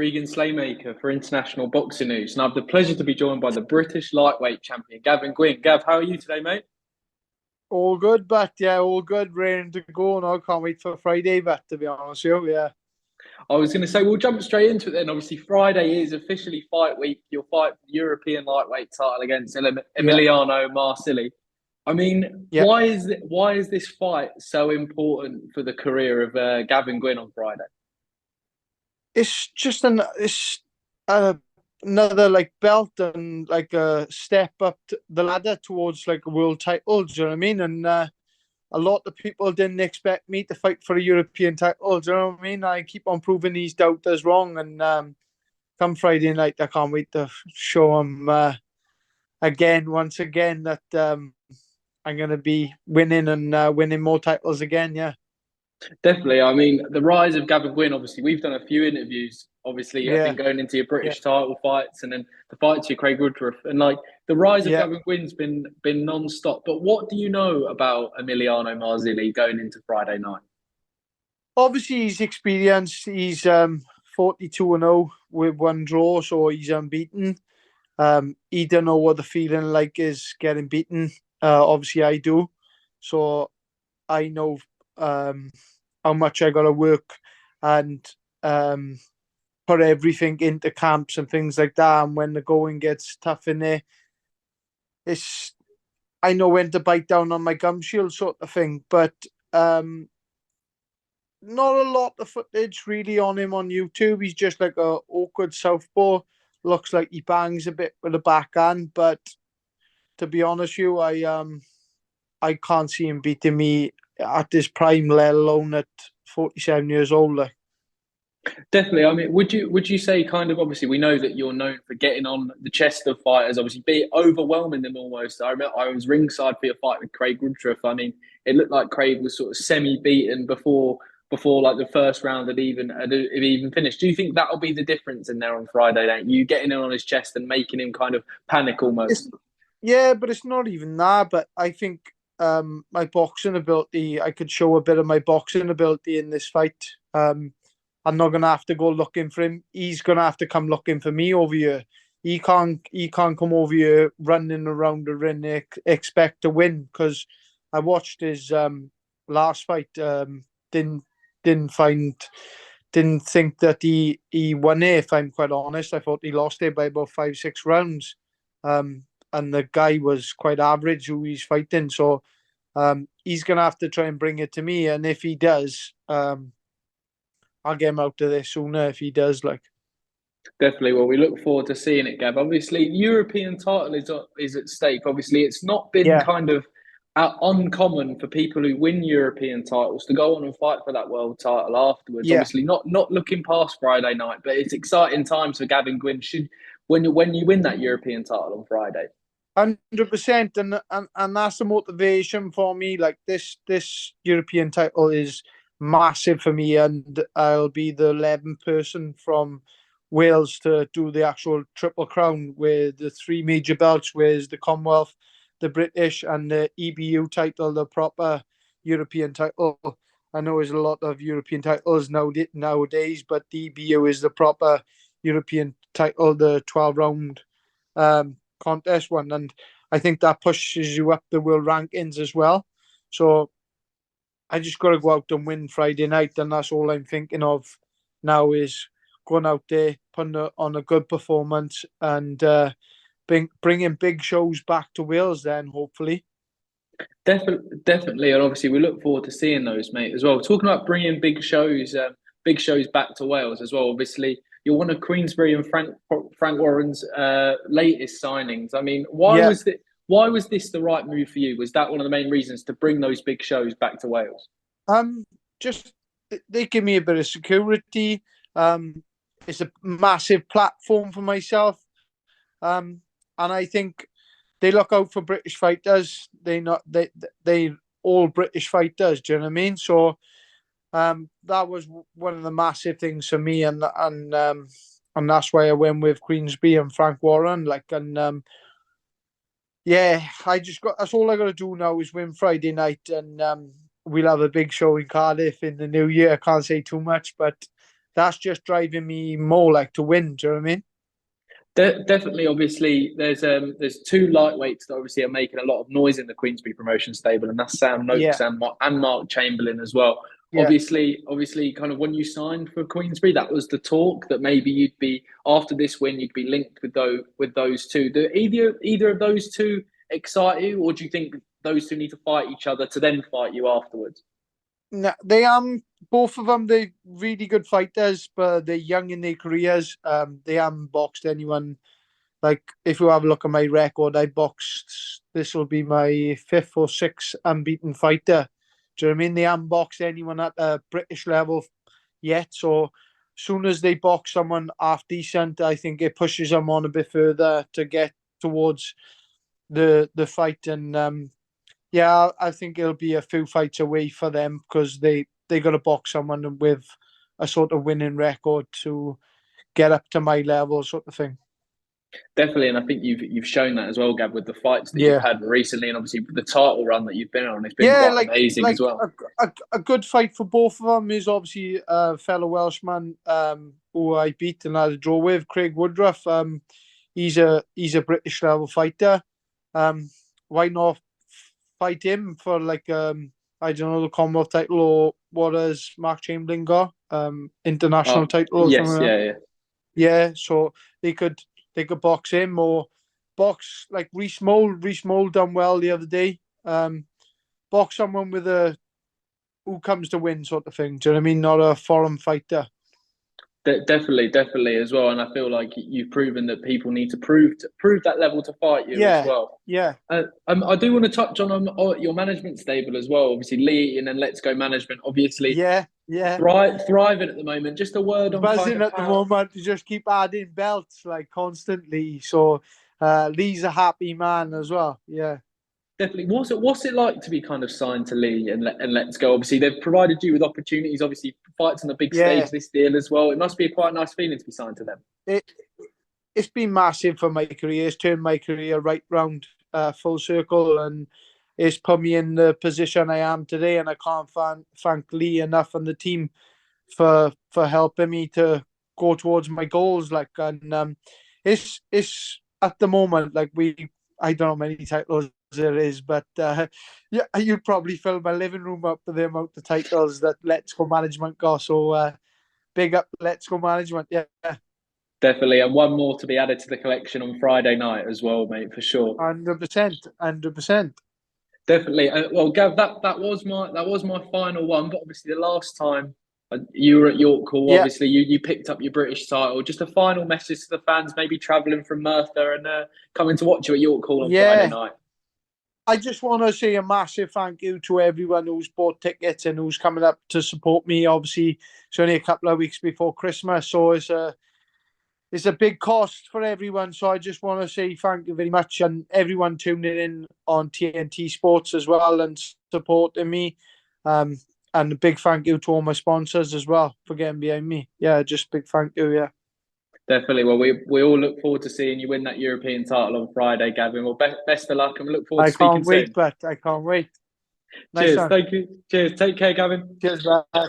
Regan Slaymaker for International Boxing News, and I have the pleasure to be joined by the British lightweight champion, Gavin Gwynne. Gav, how are you today, mate? All good, but yeah, all good. Raring to go now. Can't wait for Friday, but to be honest with you, yeah. I was going to say, we'll jump straight into it then. Obviously, Friday is officially fight week. You'll fight the European lightweight title against Yeah, Emiliano Marsili. I mean, yeah. why is this fight so important for the career of Gavin Gwynne on Friday? It's another like belt and like a step up the ladder towards like a world title. Do you know what I mean? And a lot of people didn't expect me to fight for a European title. Do you know what I mean? I keep on proving these doubters wrong, and come Friday night, I can't wait to show them once again, that I'm going to be winning and winning more titles again. Yeah, Definitely. I mean, the rise of Gavin Gwynne, obviously, we've done a few interviews. Obviously, I yeah, think going into your yeah, British title fights and then the fight to your Craig Woodruff. And like the rise of yeah. Gavin Gwynne's been non-stop. But what do you know about Emiliano Marzili going into Friday night? Obviously, he's experienced. He's 42-0 with one draw, so he's unbeaten. He don't know what the feeling like is getting beaten. Obviously, I do. So I know how much I got to work and put everything into camps and things like that. And when the going gets tough in there, it's I know when to bite down on my gum shield sort of thing. But not a lot of footage really on him on YouTube. He's just like a awkward southpaw. Looks like he bangs a bit with the backhand, but to be honest with you, I can't see him beating me at this prime, let alone at 47 years old. Like. Definitely. I mean, would you say kind of obviously we know that you're known for getting on the chest of fighters, obviously be overwhelming them almost. I remember I was ringside for your fight with Craig Woodruff. I mean, it looked like Craig was sort of semi-beaten before like the first round had even finished. Do you think that'll be the difference in there on Friday? Then you getting in on his chest and making him kind of panic It's, almost? yeah, but it's not even that. But I think my boxing ability, I could show a bit of my boxing ability in this fight. I'm not gonna have to go looking for him. He's gonna have to come looking for me over here. He can't come over here running around the ring expect to win, because I watched his last fight. Didn't didn't find didn't think that he won it. If I'm quite honest, I thought he lost it by about 5-6 rounds. And the guy was quite average who he's fighting. So he's gonna have to try and bring it to me. And if he does, I'll get him out of there sooner if he does. Like, Definitely. Well, we look forward to seeing it, Gav. Obviously, European title is at stake. Obviously, it's not been yeah, kind of uncommon for people who win European titles to go on and fight for that world title afterwards. yeah, Obviously, not looking past Friday night, but it's exciting times for Gavin Gwynne. Should when you win that European title on Friday. 100%, and that's the motivation for me. Like this European title is massive for me, and I'll be the 11th person from Wales to do the actual triple crown with the three major belts, whereas the Commonwealth, the British, and the EBU title, the proper European title. I know there's a lot of European titles nowadays, but the EBU is the proper European title, the 12 round contest one, and I think that pushes you up the world rankings as well. So I just got to go out and win Friday night, and that's all I'm thinking of now is going out there, putting on a good performance, and bringing big shows back to Wales. Then hopefully, Definitely, and obviously we look forward to seeing those, mate, as well. Talking about bringing big shows back to Wales as well. Obviously, you're one of Queensberry and Frank Warren's latest signings. I mean, yeah. why was this the right move for you? Was that one of the main reasons to bring those big shows back to Wales? Just they give me a bit of security. It's a massive platform for myself. And I think they look out for British fighters. They all British fighters. Do you know what I mean? So that was one of the massive things for me, and that's why I went with Queensberry and Frank Warren. Like, and yeah, I just got that's all I got to do now is win Friday night, and we'll have a big show in Cardiff in the new year. I can't say too much, but that's just driving me more like to win. Do you know what I mean? Definitely, obviously, there's two lightweights that obviously are making a lot of noise in the Queensberry promotion stable, and that's Sam Yeah, Noakes and Mark Chamberlain as well. yeah. Obviously, kind of when you signed for Queensberry, that was the talk that maybe you'd be after this win, you'd be linked with those two. Do either of those two excite you, or do you think those two need to fight each other to then fight you afterwards? No, they both of them. They're really good fighters, but they're young in their careers. They haven't boxed anyone. Like if you have a look at my record, I boxed. This will be my fifth or sixth unbeaten fighter. Do you know what I mean? They haven't boxed anyone at a British level yet. So soon as they box someone half decent, I think it pushes them on a bit further to get towards the fight. And yeah, I think it'll be a few fights away for them because they got to box someone with a sort of winning record to get up to my level, sort of thing. Definitely, and I think you've shown that as well, Gab, with the fights that you've Yeah, had recently, and obviously the title run that you've been on. It's been yeah, quite amazing as well. a good fight for both of them is obviously a fellow Welshman who I beat and had a draw with, Craig Woodruff. He's a British level fighter. Why not fight him for like I don't know the Commonwealth title or what has Mark Chamberlain got international title or something Yes, like that. yeah. Yeah, so they could box him or box like Reece Mole. Reece Mole done well the other day. Box someone with a who comes to win sort of thing. Do you know what I mean? Not a foreign fighter. Definitely as well. And I feel like you've proven that people need to prove that level to fight you as Yeah, well. yeah, I do want to touch on your management stable as well. Obviously, Lee and then Let's Go Management. Obviously, yeah. thriving at the moment. Just a word on kind Buzzing of at the how. moment to just keep adding belts like constantly. So Lee's a happy man as well. Yeah. Definitely. What's it like to be kind of signed to Lee and Let's Go? Obviously, they've provided you with opportunities. Obviously, fights on the big Yeah. stage this deal as well. It must be a quite nice feeling to be signed to them. It it's been massive for my career. It's turned my career right round full circle and it's put me in the position I am today. And I can't thank Lee enough and the team for helping me to go towards my goals. Like and it's at the moment like I don't know how many titles there is, but yeah, you'd probably fill my living room up with the amount of titles that Let's Go Management got. So big up Let's Go Management. Yeah. Definitely, and one more to be added to the collection on Friday night as well, mate, for sure. 100%, 100%. Definitely. Well, Gav, that was my final one. But obviously, the last time you were at York Hall, Yeah, obviously you picked up your British title. Just a final message to the fans, maybe travelling from Merthyr and coming to watch you at York Hall on Friday yeah. night. I just want to say a massive thank you to everyone who's bought tickets and who's coming up to support me. Obviously, it's only a couple of weeks before Christmas, so it's a big cost for everyone. So I just want to say thank you very much and everyone tuning in on TNT Sports as well and supporting me. Um, and a big thank you to all my sponsors as well for getting behind me. Yeah, just big thank you. Yeah. Definitely. Well, we all look forward to seeing you win that European title on Friday, Gavin. Well, best of luck, and we look forward I to speaking can't wait, soon. but I can't wait. Nice Cheers. one. Thank you. Cheers. Take care, Gavin. Cheers, bye.